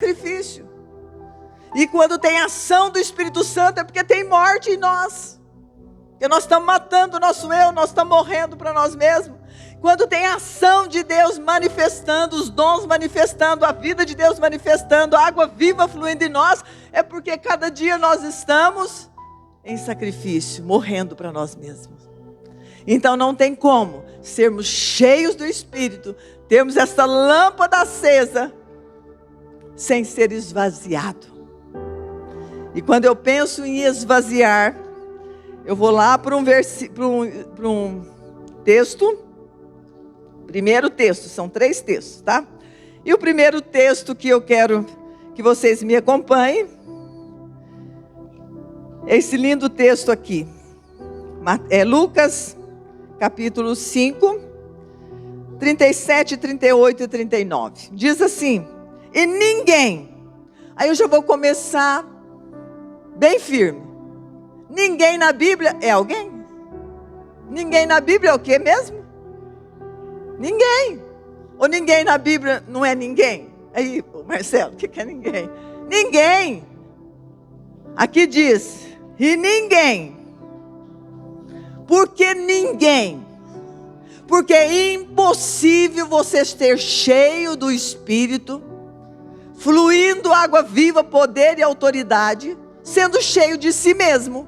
sacrifício. E quando tem ação do Espírito Santo é porque tem morte em nós. Porque nós estamos matando o nosso eu, nós estamos morrendo para nós mesmos. Quando tem ação de Deus manifestando, os dons manifestando, a vida de Deus manifestando, a água viva fluindo em nós, é porque cada dia nós estamos em sacrifício, morrendo para nós mesmos. Então não tem como sermos cheios do Espírito, termos essa lâmpada acesa, sem ser esvaziado. E quando eu penso em esvaziar, eu vou lá para um texto, primeiro texto, são 3 textos, tá? E o primeiro texto que eu quero que vocês me acompanhem, é esse lindo texto aqui, é Lucas, capítulo 5, 37, 38 e 39, diz assim: e ninguém, aí eu já vou começar bem firme, ninguém na Bíblia é alguém? Ninguém na Bíblia é o que mesmo? Ninguém. Ou ninguém na Bíblia não é ninguém? Aí, Marcelo, o que é ninguém? Ninguém. Aqui diz, e ninguém. Por que ninguém? Porque é impossível você ser cheio do Espírito, fluindo água viva, poder e autoridade, sendo cheio de si mesmo.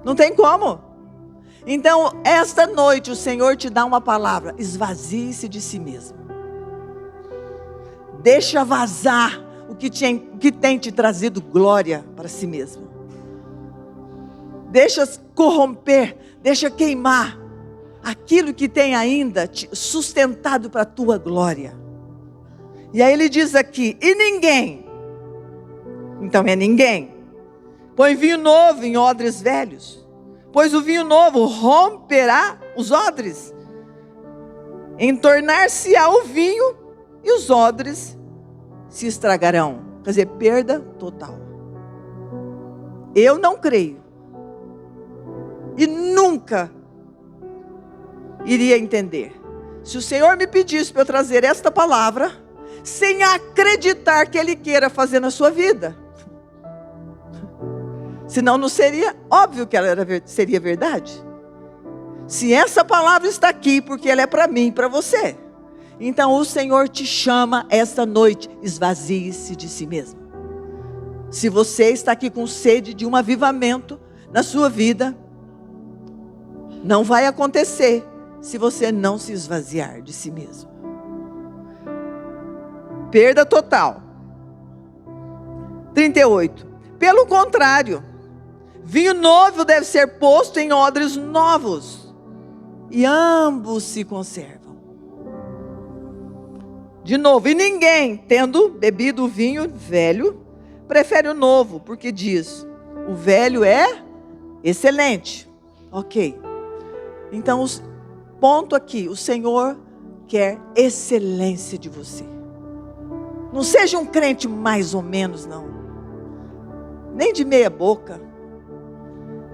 Não tem como. Então, esta noite o Senhor te dá uma palavra: esvazie-se de si mesmo. Deixa vazar o que tem te trazido glória para si mesmo. Deixa corromper, deixa queimar aquilo que tem ainda sustentado para a tua glória. E aí ele diz aqui, e ninguém, então é ninguém, põe vinho novo em odres velhos, pois o vinho novo romperá os odres, entornar-se-á o vinho e os odres se estragarão. Quer dizer, perda total. Eu não creio e nunca iria entender se o Senhor me pedisse para eu trazer esta palavra sem acreditar que Ele queira fazer na sua vida. Senão não seria óbvio que ela seria verdade. Se essa palavra está aqui, porque ela é para mim e para você. Então o Senhor te chama esta noite, esvazie-se de si mesmo. Se você está aqui com sede de um avivamento na sua vida, não vai acontecer se você não se esvaziar de si mesmo. Perda total. 38. Pelo contrário, vinho novo deve ser posto em odres novos, e ambos se conservam. De novo, e ninguém, tendo bebido o vinho velho, prefere o novo, porque diz, o velho é excelente. Ok. Então, ponto aqui, o Senhor quer excelência de você. Não seja um crente mais ou menos, não. Nem de meia boca.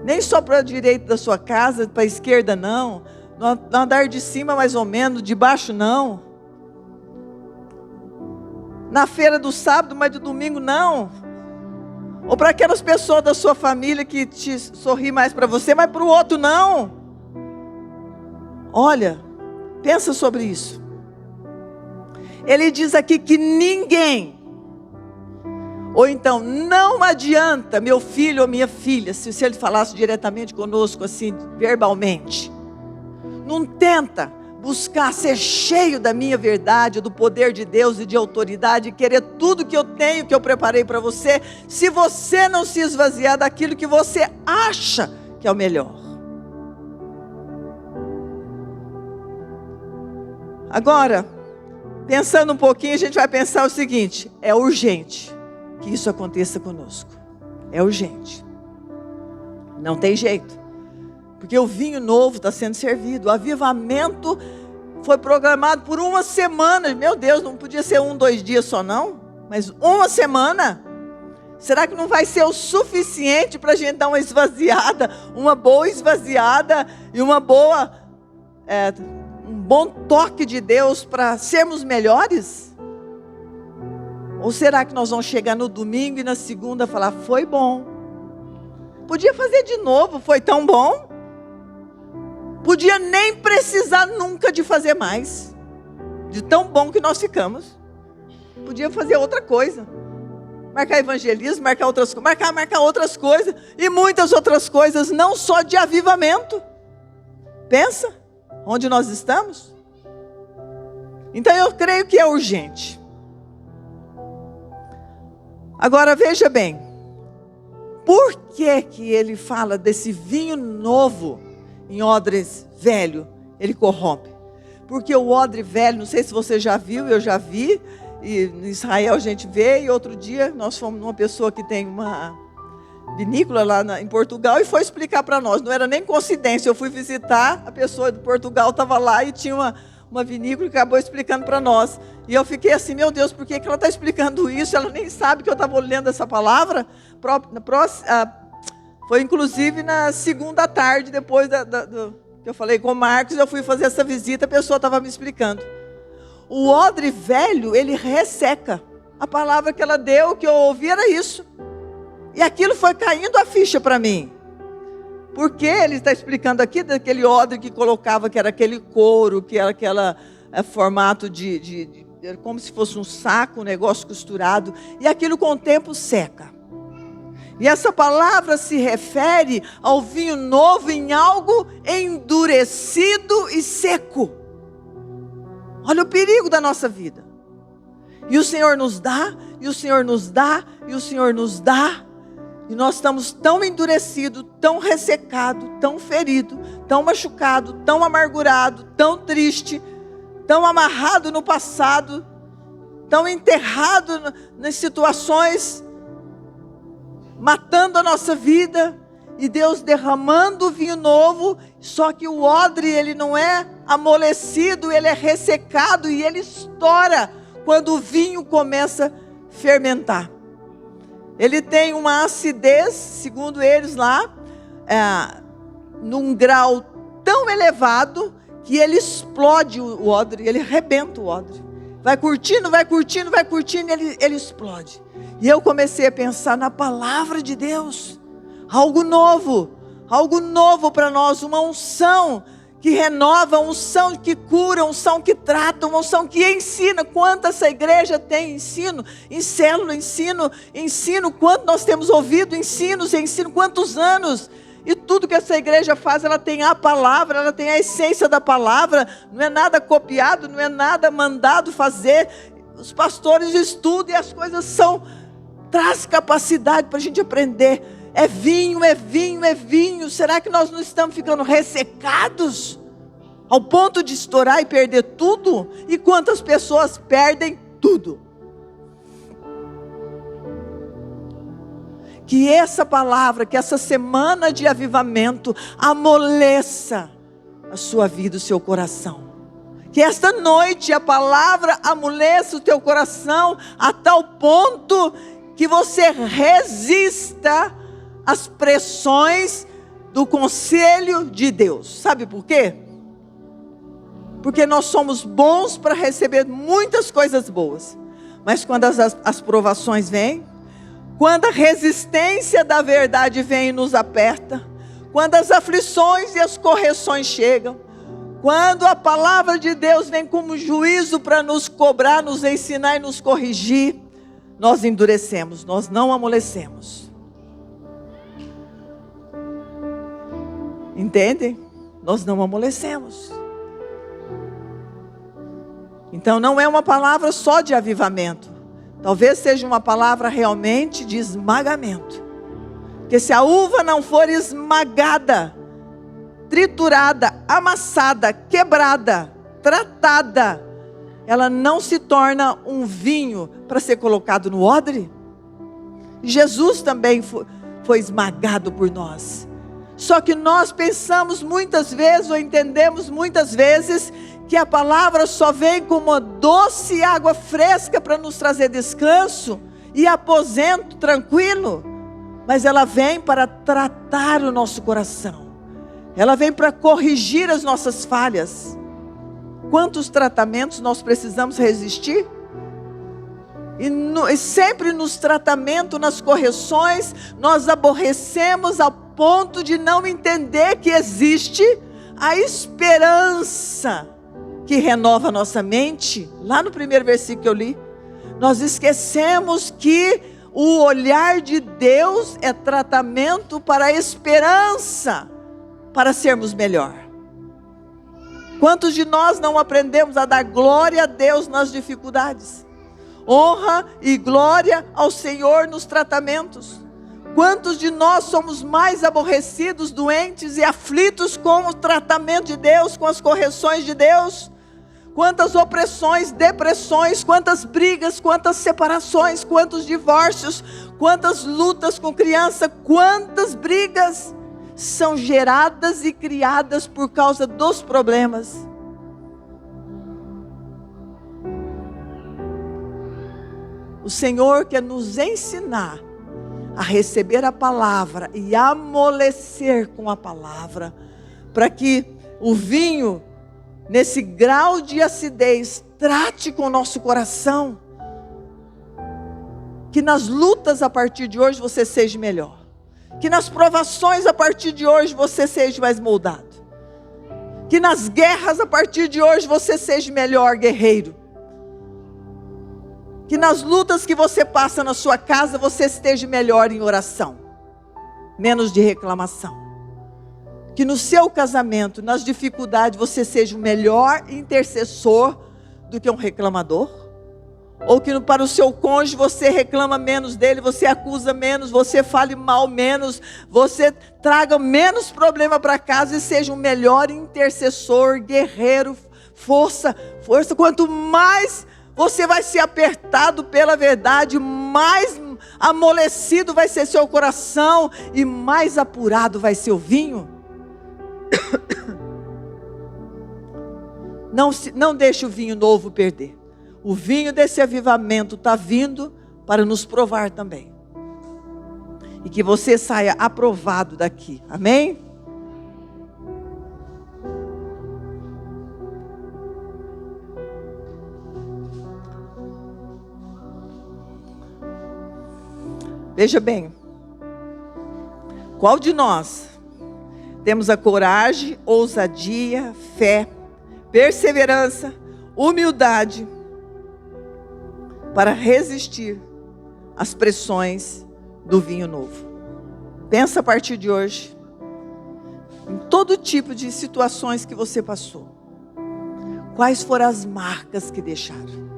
Nem só para a direita da sua casa, para a esquerda não. No andar de cima mais ou menos, de baixo não. Na feira do sábado, mas do domingo não. Ou para aquelas pessoas da sua família que te sorri mais para você, mas para o outro não. Olha, pensa sobre isso. Ele diz aqui que ninguém, ou então, não adianta, meu filho ou minha filha, se ele falasse diretamente conosco, assim, verbalmente, não tenta buscar ser cheio da minha verdade, do poder de Deus e de autoridade, e querer tudo que eu tenho, que eu preparei para você, se você não se esvaziar daquilo que você acha que é o melhor. Agora, pensando um pouquinho, a gente vai pensar o seguinte, é urgente que isso aconteça conosco. É urgente. Não tem jeito. Porque o vinho novo está sendo servido. O avivamento foi programado por uma semana. Meu Deus, não podia ser 1, 2 dias só não? Mas uma semana? Será que não vai ser o suficiente para a gente dar uma esvaziada? Uma boa esvaziada e uma boa... um bom toque de Deus para sermos melhores? Ou será que nós vamos chegar no domingo e na segunda falar, foi bom? Podia fazer de novo, foi tão bom? Podia nem precisar nunca de fazer mais. De tão bom que nós ficamos. Podia fazer outra coisa. Marcar evangelismo, marcar outras coisas. Marcar outras coisas. E muitas outras coisas, não só de avivamento. Pensa, onde nós estamos? Então eu creio que é urgente. Agora veja bem. Por que ele fala desse vinho novo em odres velho? Ele corrompe. Porque o odre velho, não sei se você já viu, eu já vi. E em Israel a gente vê. E outro dia nós fomos numa pessoa que tem uma vinícola lá em Portugal e foi explicar para nós. Não era nem coincidência. Eu fui visitar, a pessoa de Portugal estava lá e tinha uma vinícola que acabou explicando para nós. E eu fiquei assim, meu Deus, por que ela está explicando isso? Ela nem sabe que eu estava lendo essa palavra. Foi inclusive na segunda tarde, depois que eu falei com o Marcos, eu fui fazer essa visita, a pessoa estava me explicando. O odre velho, ele resseca. A palavra que ela deu, que eu ouvi, era isso. E aquilo foi caindo a ficha para mim. Porque ele está explicando aqui daquele odre que colocava, que era aquele couro, que era aquele formato como se fosse um saco, um negócio costurado. E aquilo com o tempo seca. E essa palavra se refere ao vinho novo em algo endurecido e seco. Olha o perigo da nossa vida. E o Senhor nos dá, e o Senhor nos dá, e o Senhor nos dá. E nós estamos tão endurecidos, tão ressecados, tão feridos, tão machucados, tão amargurados, tão tristes, tão amarrados no passado, tão enterrados nas situações, matando a nossa vida, e Deus derramando o vinho novo, só que o odre, ele não é amolecido, ele é ressecado, e ele estoura quando o vinho começa a fermentar. Ele tem uma acidez, segundo eles lá, num grau tão elevado, que ele explode o odre, ele arrebenta o odre. Vai curtindo, ele explode. E eu comecei a pensar na palavra de Deus. Algo novo para nós, uma unção que renova, uma unção que cura, uma unção que trata, uma unção que ensina. Quanto essa igreja tem ensino, em célula, ensino, quanto nós temos ouvido ensino, quantos anos. E tudo que essa igreja faz, ela tem a palavra, ela tem a essência da palavra, não é nada copiado, não é nada mandado fazer. Os pastores estudam e as coisas traz capacidade para a gente aprender. É vinho. Será que nós não estamos ficando ressecados ao ponto de estourar e perder tudo? E quantas pessoas perdem tudo? Que essa palavra, que essa semana de avivamento amoleça a sua vida, o seu coração. Que esta noite a palavra amoleça o teu coração a tal ponto que você resista às pressões do conselho de Deus. Sabe por quê? Porque nós somos bons para receber muitas coisas boas. Mas quando as provações vêm, quando a resistência da verdade vem e nos aperta, quando as aflições e as correções chegam, quando a palavra de Deus vem como juízo para nos cobrar, nos ensinar e nos corrigir, nós endurecemos, nós não amolecemos. Entendem? Nós não amolecemos. Então não é uma palavra só de avivamento. Talvez seja uma palavra realmente de esmagamento. Porque se a uva não for esmagada, triturada, amassada, quebrada, tratada, ela não se torna um vinho para ser colocado no odre. Jesus também foi esmagado por nós. Só que nós pensamos muitas vezes, ou entendemos muitas vezes, que a palavra só vem como uma doce água fresca para nos trazer descanso e aposento tranquilo. Mas ela vem para tratar o nosso coração. Ela vem para corrigir as nossas falhas. Quantos tratamentos nós precisamos resistir? E sempre nos tratamentos, nas correções, nós aborrecemos ao ponto de não entender que existe a esperança que renova a nossa mente. Lá no primeiro versículo que eu li, nós esquecemos que o olhar de Deus é tratamento para a esperança, para sermos melhor. Quantos de nós não aprendemos a dar glória a Deus nas dificuldades? Honra e glória ao Senhor nos tratamentos. Quantos de nós somos mais aborrecidos, doentes e aflitos com o tratamento de Deus, com as correções de Deus? Quantas opressões, depressões, quantas brigas, quantas separações, quantos divórcios, quantas lutas com criança, quantas brigas são geradas e criadas por causa dos problemas. O Senhor quer nos ensinar a receber a palavra e amolecer com a palavra, para que o vinho, nesse grau de acidez, trate com o nosso coração. Que nas lutas a partir de hoje você seja melhor. Que nas provações a partir de hoje você seja mais moldado. Que nas guerras a partir de hoje você seja melhor guerreiro. Que nas lutas que você passa na sua casa você esteja melhor em oração. Menos de reclamação. Que no seu casamento, nas dificuldades, você seja o melhor intercessor do que um reclamador. Ou que para o seu cônjuge você reclama menos dele, você acusa menos, você fale mal menos, você traga menos problema para casa e seja um melhor intercessor, guerreiro, força. Quanto mais você vai ser apertado pela verdade, mais amolecido vai ser seu coração e mais apurado vai ser o vinho. Não deixe o vinho novo perder. O vinho desse avivamento está vindo para nos provar também. E que você saia aprovado daqui. Amém? Veja bem. Qual de nós temos a coragem, ousadia, fé, perseverança, humildade para resistir às pressões do vinho novo? Pensa a partir de hoje em todo tipo de situações que você passou. Quais foram as marcas que deixaram?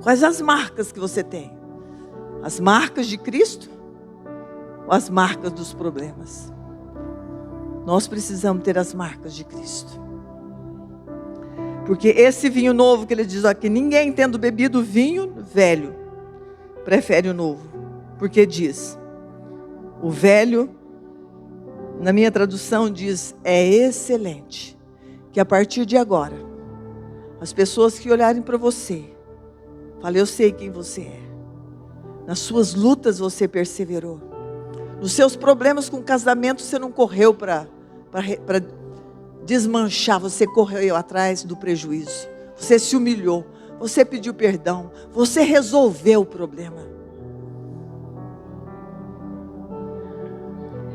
Quais as marcas que você tem? As marcas de Cristo ou as marcas dos problemas? Nós precisamos ter as marcas de Cristo. Porque esse vinho novo que ele diz aqui, ninguém tendo bebido vinho velho, prefere o novo. Porque diz, o velho, na minha tradução diz, é excelente. Que a partir de agora, as pessoas que olharem para você, falem, eu sei quem você é. Nas suas lutas você perseverou. Nos seus problemas com o casamento você não correu para desmanchar, você correu atrás do prejuízo. Você se humilhou, você pediu perdão, você resolveu o problema.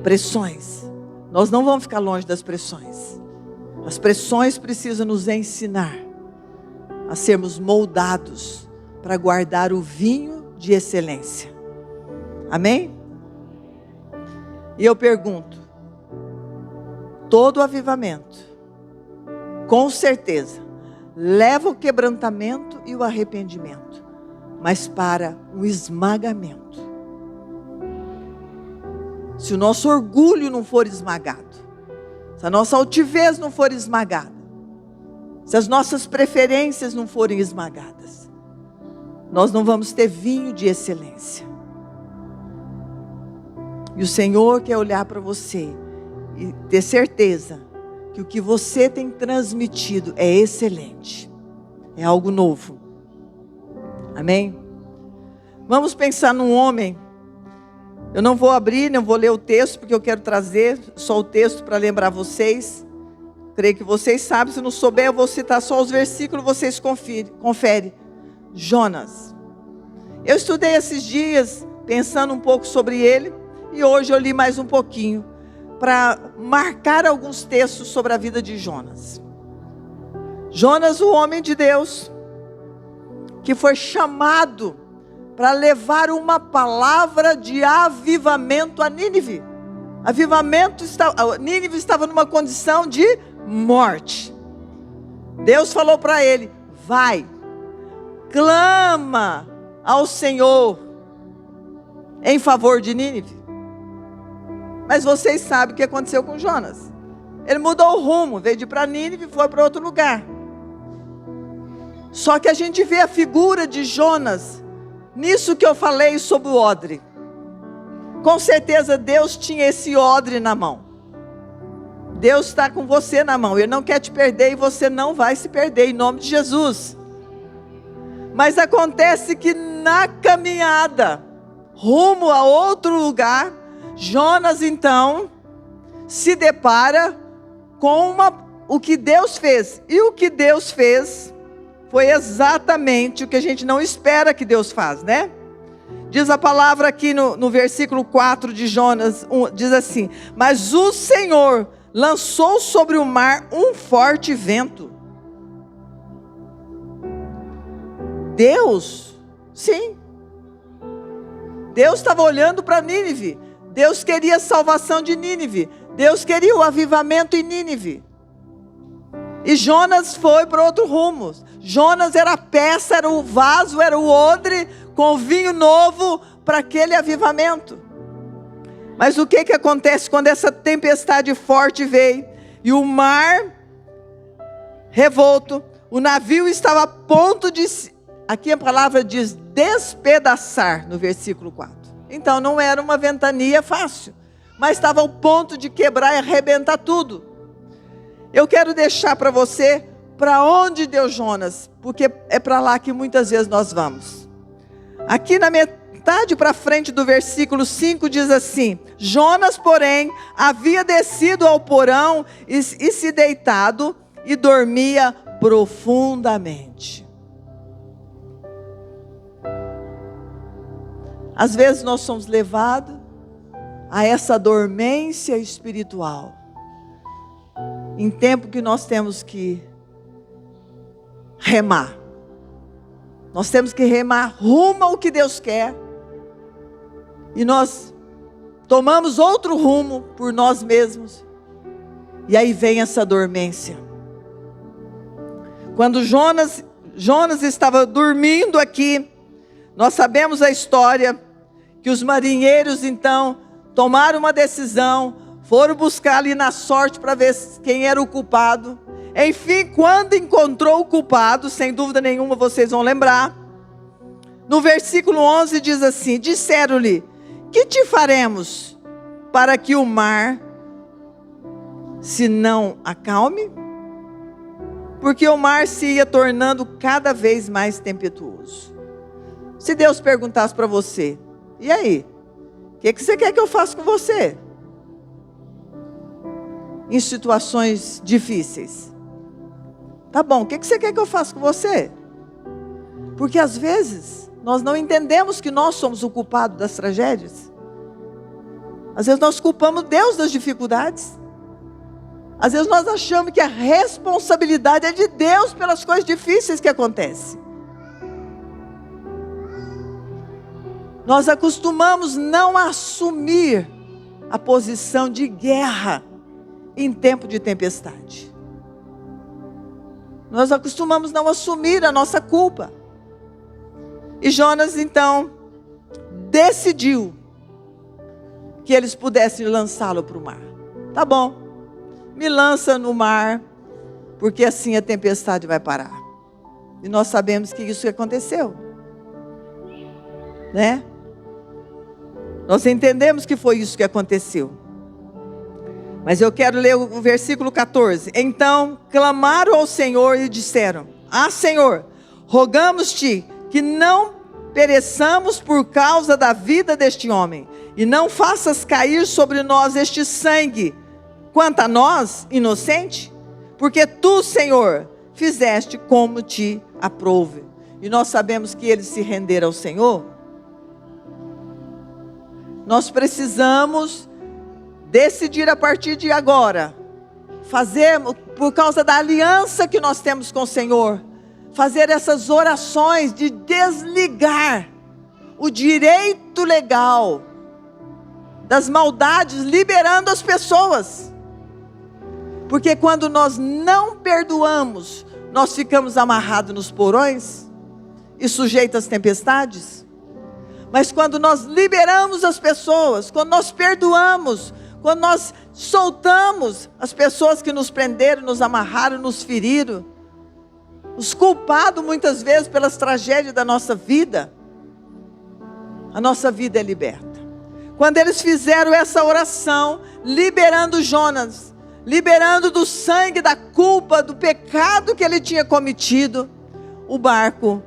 Pressões. Nós não vamos ficar longe das pressões. As pressões precisam nos ensinar a sermos moldados para guardar o vinho de excelência. Amém? E eu pergunto, todo avivamento, com certeza, leva o quebrantamento e o arrependimento, mas para um esmagamento. Se o nosso orgulho não for esmagado, se a nossa altivez não for esmagada, se as nossas preferências não forem esmagadas, nós não vamos ter vinho de excelência. E o Senhor quer olhar para você e ter certeza que o que você tem transmitido é excelente. É algo novo. Amém? Vamos pensar num homem. Eu não vou abrir, não vou ler o texto, porque eu quero trazer só o texto para lembrar vocês. Creio que vocês sabem, se não souber eu vou citar só os versículos, vocês conferem. Jonas. Eu estudei esses dias, pensando um pouco sobre ele, e hoje eu li mais um pouquinho, para marcar alguns textos sobre a vida de Jonas. Jonas, o homem de Deus, que foi chamado para levar uma palavra de avivamento a Nínive. Nínive estava numa condição de morte. Deus falou para ele: vai, clama ao Senhor em favor de Nínive. Mas vocês sabem o que aconteceu com Jonas. Ele mudou o rumo, veio de para Nínive e foi para outro lugar. Só que a gente vê a figura de Jonas nisso que eu falei sobre o odre. Com certeza Deus tinha esse odre na mão. Deus está com você na mão. Ele não quer te perder e você não vai se perder, em nome de Jesus. Mas acontece que na caminhada rumo a outro lugar, Jonas então se depara com o que Deus fez. E o que Deus fez foi exatamente o que a gente não espera que Deus faz, né? Diz a palavra aqui no versículo 4 de Jonas 1, diz assim: mas o Senhor lançou sobre o mar um forte vento. Deus, sim, Deus estava olhando para Nínive. Deus queria a salvação de Nínive. Deus queria o avivamento em Nínive. E Jonas foi para outro rumo. Jonas era a peça, era o vaso, era o odre com o vinho novo para aquele avivamento. Mas o que acontece quando essa tempestade forte veio e o mar revolto, o navio estava a ponto de, aqui a palavra diz despedaçar no versículo 4. Então não era uma ventania fácil, mas estava ao ponto de quebrar e arrebentar tudo. Eu quero deixar para você para onde deu Jonas, porque é para lá que muitas vezes nós vamos. Aqui na metade para frente do versículo 5 diz assim: Jonas, porém, havia descido ao porão e se deitado e dormia profundamente. Às vezes nós somos levados a essa dormência espiritual, em tempo que nós temos que remar. Nós temos que remar rumo ao que Deus quer. E nós tomamos outro rumo por nós mesmos. E aí vem essa dormência. Quando Jonas estava dormindo aqui, nós sabemos a história, que os marinheiros então tomaram uma decisão, foram buscar ali na sorte para ver quem era o culpado. Enfim, quando encontrou o culpado, sem dúvida nenhuma vocês vão lembrar, no versículo 11 diz assim: disseram-lhe: que te faremos para que o mar se não acalme? Porque o mar se ia tornando cada vez mais tempestuoso. Se Deus perguntasse para você: e aí? O que você quer que eu faça com você? Em situações difíceis. Tá bom, o que você quer que eu faça com você? Porque às vezes nós não entendemos que nós somos o culpado das tragédias. Às vezes nós culpamos Deus das dificuldades. Às vezes nós achamos que a responsabilidade é de Deus pelas coisas difíceis que acontecem. Nós acostumamos não assumir a posição de guerra em tempo de tempestade. Nós acostumamos não assumir a nossa culpa. E Jonas então decidiu que eles pudessem lançá-lo para o mar. Tá bom, me lança no mar, porque assim a tempestade vai parar. E nós sabemos que isso aconteceu, né? Nós entendemos que foi isso que aconteceu. Mas eu quero ler o versículo 14. Então clamaram ao Senhor e disseram: ah, Senhor, rogamos-te que não pereçamos por causa da vida deste homem, e não faças cair sobre nós este sangue, quanto a nós, inocente, porque tu, Senhor, fizeste como te aprouve. e nós sabemos que eles se renderam ao Senhor, nós precisamos decidir a partir de agora, fazer, por causa da aliança que nós temos com o Senhor, fazer essas orações de desligar o direito legal das maldades, liberando as pessoas. Porque quando nós não perdoamos, nós ficamos amarrados nos porões e sujeitos às tempestades. Mas quando nós liberamos as pessoas, quando nós perdoamos, quando nós soltamos as pessoas que nos prenderam, nos amarraram, nos feriram, os culpados muitas vezes pelas tragédias da nossa vida, a nossa vida é liberta. Quando eles fizeram essa oração, liberando Jonas, liberando do sangue, da culpa, do pecado que ele tinha cometido, o barco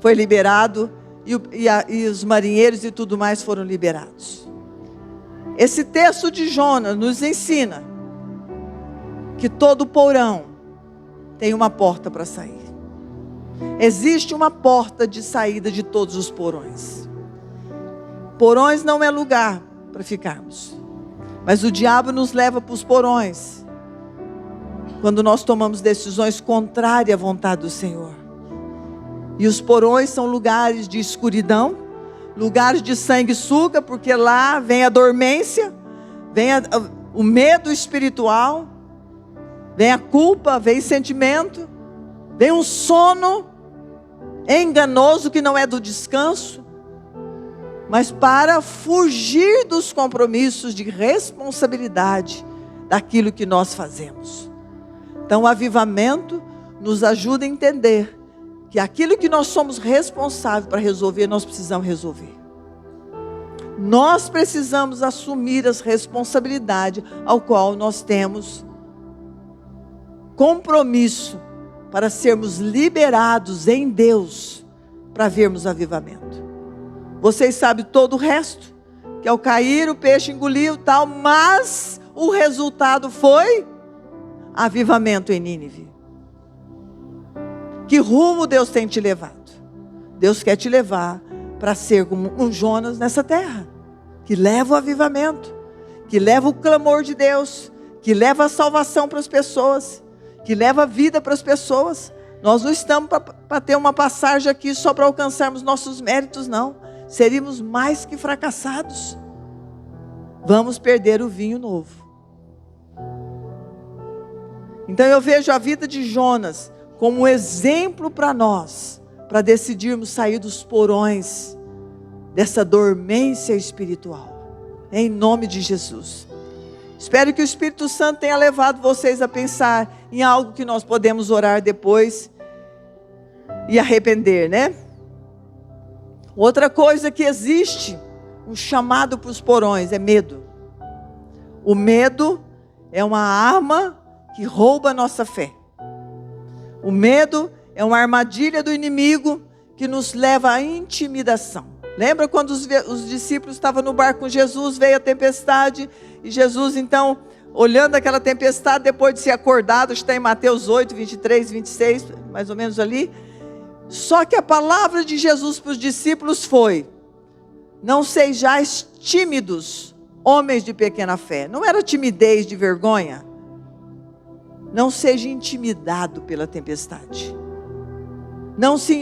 foi liberado e os marinheiros e tudo mais foram liberados. Esse texto de Jonas nos ensina que todo porão tem uma porta para sair. Existe uma porta de saída de todos os porões. Porões não é lugar para ficarmos, mas o diabo nos leva para os porões quando nós tomamos decisões contrárias à vontade do Senhor. E os porões são lugares de escuridão, lugares de sanguessuga, porque lá vem a dormência, vem o medo espiritual, vem a culpa, vem sentimento, vem um sono enganoso que não é do descanso, mas para fugir dos compromissos de responsabilidade daquilo que nós fazemos. Então o avivamento nos ajuda a entender que aquilo que nós somos responsáveis para resolver, nós precisamos resolver. Nós precisamos assumir as responsabilidades ao qual nós temos compromisso para sermos liberados em Deus, para vermos avivamento. Vocês sabem todo o resto, que ao cair o peixe engoliu tal, mas o resultado foi avivamento em Nínive. Que rumo Deus tem te levado? Deus quer te levar para ser como um Jonas nessa terra, que leva o avivamento, que leva o clamor de Deus, que leva a salvação para as pessoas, que leva a vida para as pessoas. Nós não estamos para ter uma passagem aqui só para alcançarmos nossos méritos, não. Seríamos mais que fracassados. Vamos perder o vinho novo. Então eu vejo a vida de Jonas como um exemplo para nós, para decidirmos sair dos porões dessa dormência espiritual, em nome de Jesus. Espero que o Espírito Santo tenha levado vocês a pensar em algo que nós podemos orar depois e arrepender, né? Outra coisa que existe, um chamado para os porões, é medo. O medo é uma arma que rouba a nossa fé. O medo é uma armadilha do inimigo que nos leva à intimidação. Lembra quando os discípulos estavam no barco com Jesus, veio a tempestade, e Jesus então, olhando aquela tempestade, depois de ser acordado, está em Mateus 8, 23, 26, mais ou menos ali. Só que a palavra de Jesus para os discípulos foi: não sejais tímidos, homens de pequena fé. Não era timidez de vergonha. Não seja intimidado pela tempestade.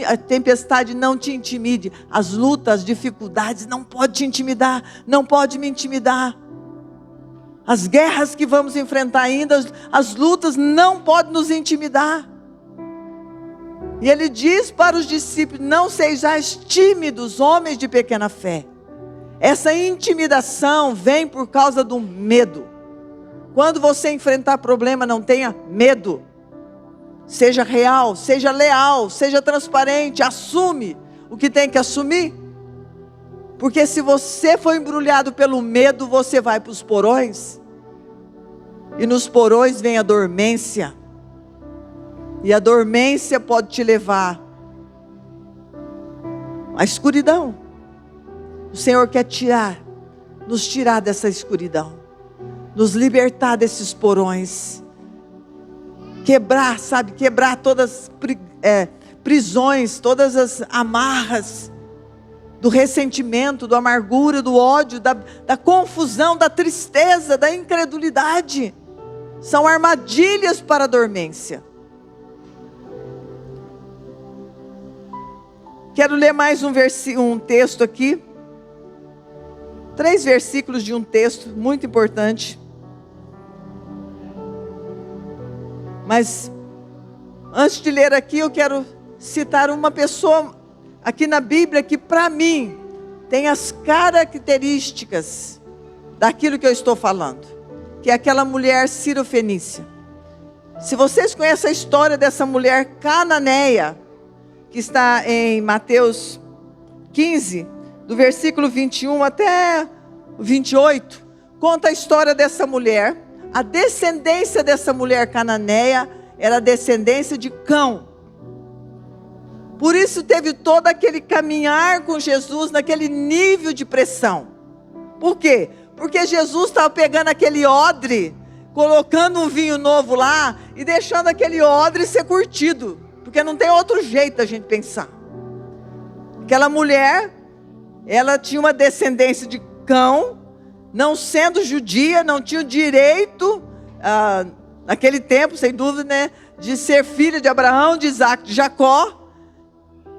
A tempestade não te intimide. As lutas, as dificuldades não podem te intimidar. Não pode me intimidar. As guerras que vamos enfrentar ainda, as lutas não podem nos intimidar. E ele diz para os discípulos: não sejais tímidos, homens de pequena fé. Essa intimidação vem por causa do medo. Quando você enfrentar problema, não tenha medo. Seja real, seja leal, seja transparente, assume o que tem que assumir. Porque se você for embrulhado pelo medo, você vai para os porões. E nos porões vem a dormência. E a dormência pode te levar à escuridão. O Senhor quer nos tirar dessa escuridão. Nos libertar desses porões. Quebrar todas prisões, todas as amarras do ressentimento, da amargura, do ódio, da confusão, da tristeza, da incredulidade. São armadilhas para a dormência. Quero ler mais um texto aqui. 3 versículos de um texto muito importante. Mas, antes de ler aqui, eu quero citar uma pessoa aqui na Bíblia que, para mim, tem as características daquilo que eu estou falando, que é aquela mulher Sirofenícia. Se vocês conhecem a história dessa mulher cananeia, que está em Mateus 15, do versículo 21 até o 28, conta a história dessa mulher. A descendência dessa mulher cananeia era a descendência de Cão. Por isso teve todo aquele caminhar com Jesus naquele nível de pressão. Por quê? Porque Jesus estava pegando aquele odre, colocando um vinho novo lá e deixando aquele odre ser curtido. Porque não tem outro jeito da gente pensar. Aquela mulher, ela tinha uma descendência de Cão, não sendo judia, não tinha o direito, naquele tempo, sem dúvida, né, de ser filha de Abraão, de Isaac, de Jacó.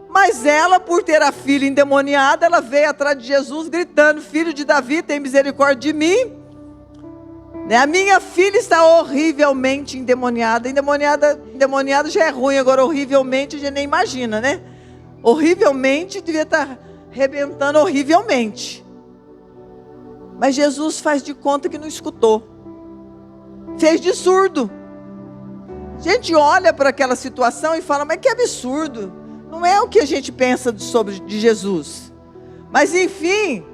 Mas ela, por ter a filha endemoniada, ela veio atrás de Jesus gritando: filho de Davi, tem misericórdia de mim. A minha filha está horrivelmente endemoniada. Endemoniada já é ruim, agora horrivelmente a gente nem imagina, né? Horrivelmente devia estar arrebentando horrivelmente. Mas Jesus faz de conta que não escutou. Fez de surdo. A gente olha para aquela situação e fala: mas que absurdo. Não é o que a gente pensa de Jesus. Mas enfim,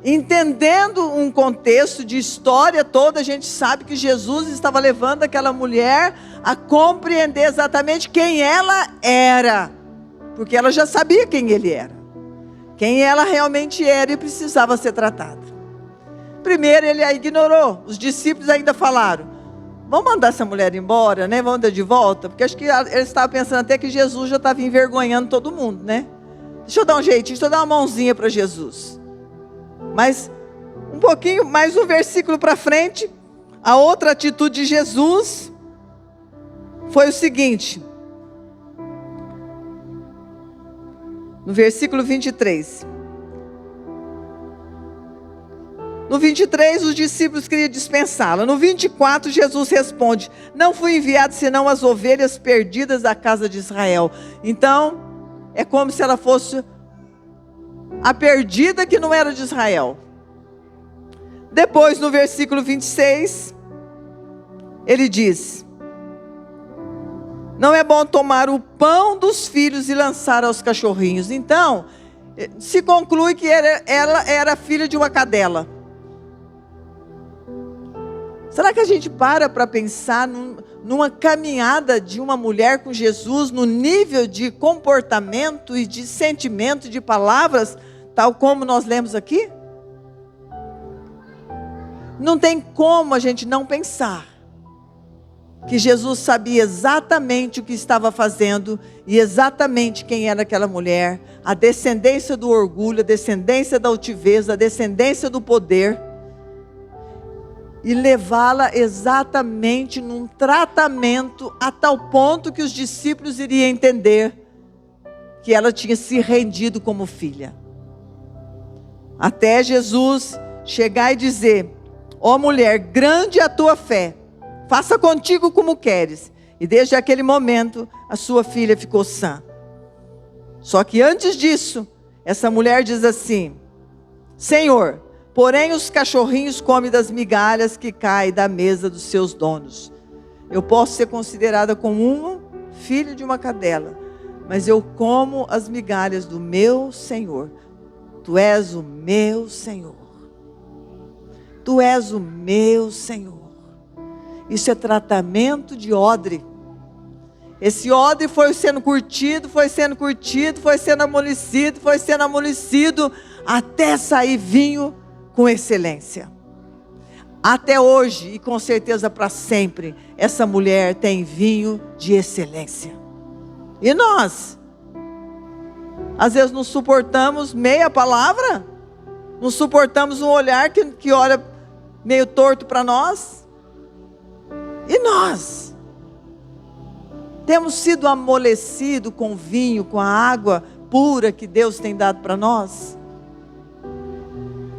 entendendo um contexto de história toda, a gente sabe que Jesus estava levando aquela mulher a compreender exatamente quem ela era. Porque ela já sabia quem ele era. Quem ela realmente era e precisava ser tratada. Primeiro ele a ignorou. Os discípulos ainda falaram: vamos mandar essa mulher embora, né? Vamos dar de volta. Porque acho que eles estavam pensando até que Jesus já estava envergonhando todo mundo, né? Deixa eu dar um jeitinho, deixa eu dar uma mãozinha para Jesus. Mas um pouquinho, mais um versículo para frente, a outra atitude de Jesus foi o seguinte. No versículo 23. No 23, os discípulos queriam dispensá-la. No 24, Jesus responde: não fui enviado senão as ovelhas perdidas da casa de Israel. Então, é como se ela fosse a perdida que não era de Israel. Depois, no versículo 26, ele diz: não é bom tomar o pão dos filhos e lançar aos cachorrinhos. Então, se conclui que ela era filha de uma cadela. Será que a gente para pensar numa caminhada de uma mulher com Jesus, no nível de comportamento e de sentimento, de palavras, tal como nós lemos aqui? Não tem como a gente não pensar que Jesus sabia exatamente o que estava fazendo e exatamente quem era aquela mulher, a descendência do orgulho, a descendência da altivez, a descendência do poder, e levá-la exatamente num tratamento a tal ponto que os discípulos iriam entender que ela tinha se rendido como filha. Até Jesus chegar e dizer: ó mulher, grande é a tua fé, faça contigo como queres. E desde aquele momento a sua filha ficou sã. Só que antes disso, essa mulher diz assim: Senhor, porém os cachorrinhos comem das migalhas que caem da mesa dos seus donos. Eu posso ser considerada como uma filha de uma cadela, mas eu como as migalhas do meu Senhor. Tu és o meu Senhor. Tu és o meu Senhor. Isso é tratamento de odre. Esse odre foi sendo curtido, foi sendo curtido, foi sendo amolecido, até sair vinho com excelência. Até hoje, e com certeza para sempre, essa mulher tem vinho de excelência. E nós? Às vezes não suportamos meia palavra, não suportamos um olhar que olha meio torto para nós. E nós? Temos sido amolecidos com o vinho, com a água pura que Deus tem dado para nós?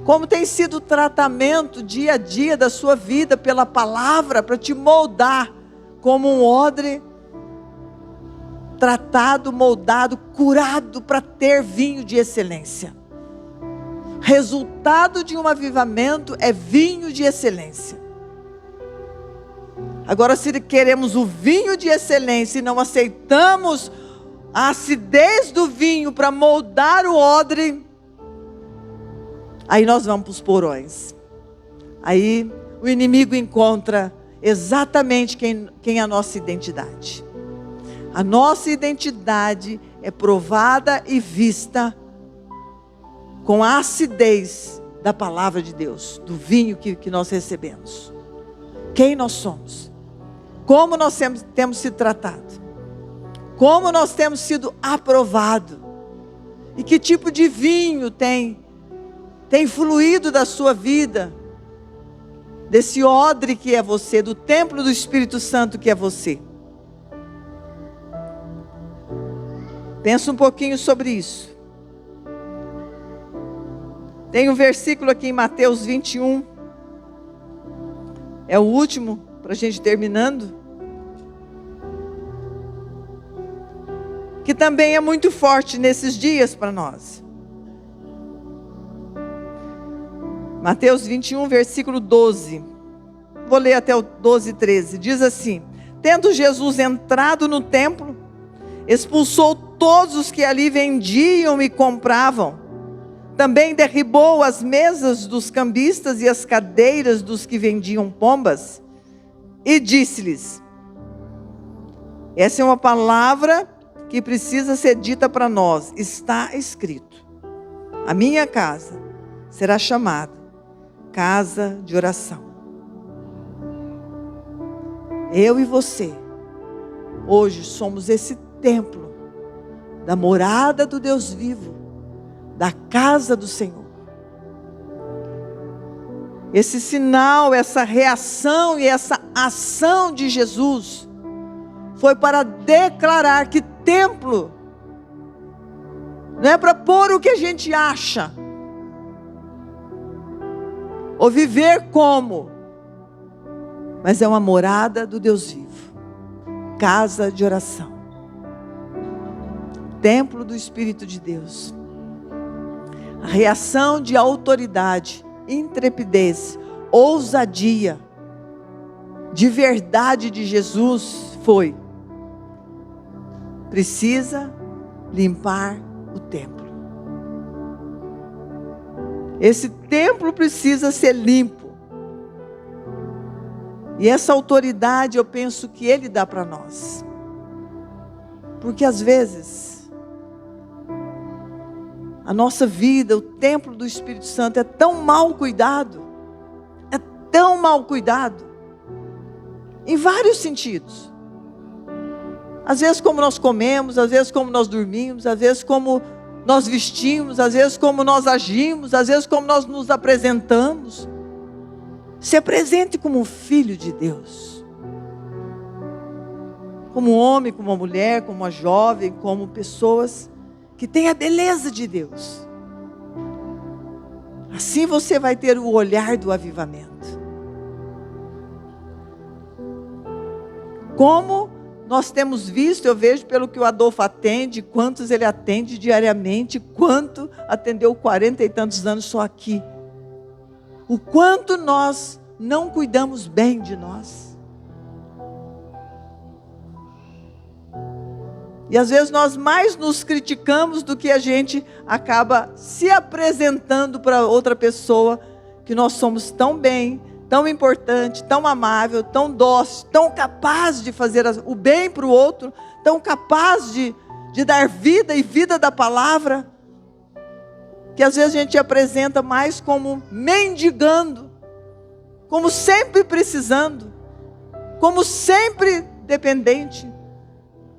Como tem sido o tratamento dia a dia da sua vida pela palavra, para te moldar como um odre tratado, moldado, curado para ter vinho de excelência. Resultado de um avivamento é vinho de excelência. Agora, se queremos o vinho de excelência e não aceitamos a acidez do vinho para moldar o odre, aí nós vamos para os porões. Aí o inimigo encontra exatamente quem é a nossa identidade. A nossa identidade é provada e vista com a acidez da palavra de Deus, do vinho que nós recebemos. Quem nós somos? Como nós temos sido tratados? Como nós temos sido aprovados? E que tipo de vinho tem fluído da sua vida? Desse odre que é você, do templo do Espírito Santo que é você. Pensa um pouquinho sobre isso. Tem um versículo aqui em Mateus 21. É o último, para a gente terminando. Que também é muito forte nesses dias para nós. Mateus 21, versículo 12. Vou ler até o 12, 13. Diz assim: tendo Jesus entrado no templo, expulsou todos os que ali vendiam e compravam. Também derribou as mesas dos cambistas e as cadeiras dos que vendiam pombas. E disse-lhes: essa é uma palavra que precisa ser dita para nós. Está escrito: a minha casa será chamada casa de oração. Eu e você, hoje somos esse templo da morada do Deus vivo, da casa do Senhor. Esse sinal, essa reação e essa ação de Jesus foi para declarar que templo não é para pôr o que a gente acha ou viver como, mas é uma morada do Deus vivo, casa de oração, templo do Espírito de Deus. A reação de autoridade, intrepidez, ousadia, de verdade de Jesus foi: precisa limpar o templo. Esse templo precisa ser limpo. E essa autoridade eu penso que Ele dá para nós. Porque às vezes a nossa vida, o templo do Espírito Santo é tão mal cuidado. É tão mal cuidado. Em vários sentidos. Às vezes como nós comemos, às vezes como nós dormimos, às vezes como nós vestimos, às vezes como nós agimos, às vezes como nós nos apresentamos. Se apresente como um filho de Deus. Como um homem, como uma mulher, como uma jovem, como pessoas que têm a beleza de Deus. Assim você vai ter o olhar do avivamento. Como nós temos visto, eu vejo pelo que o Adolfo atende, quantos ele atende diariamente, quanto atendeu 40 e tantos anos só aqui. O quanto nós não cuidamos bem de nós. E às vezes nós mais nos criticamos do que a gente acaba se apresentando para outra pessoa, que nós somos tão bem, tão importante, tão amável, tão dócil, tão capaz de fazer o bem para o outro, tão capaz de dar vida e vida da palavra, que às vezes a gente apresenta mais como mendigando, como sempre precisando, como sempre dependente,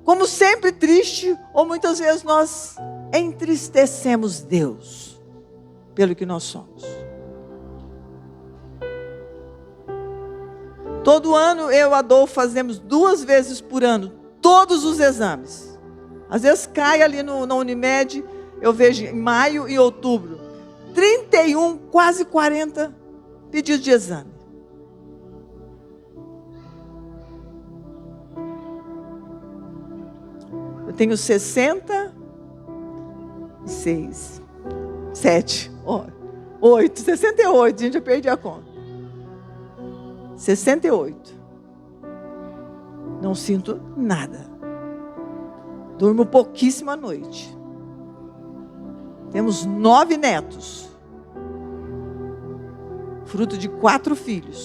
como sempre triste, ou muitas vezes nós entristecemos Deus pelo que nós somos. Todo ano eu e o Adolfo fazemos 2 vezes por ano todos os exames. Às vezes cai ali na Unimed, eu vejo em maio e outubro 31, quase 40 pedidos de exame. Eu tenho 66, 7, 8, 68, gente, eu perdi a conta. 68. Não sinto nada. Durmo pouquíssima noite. Temos 9 netos. Fruto de 4 filhos.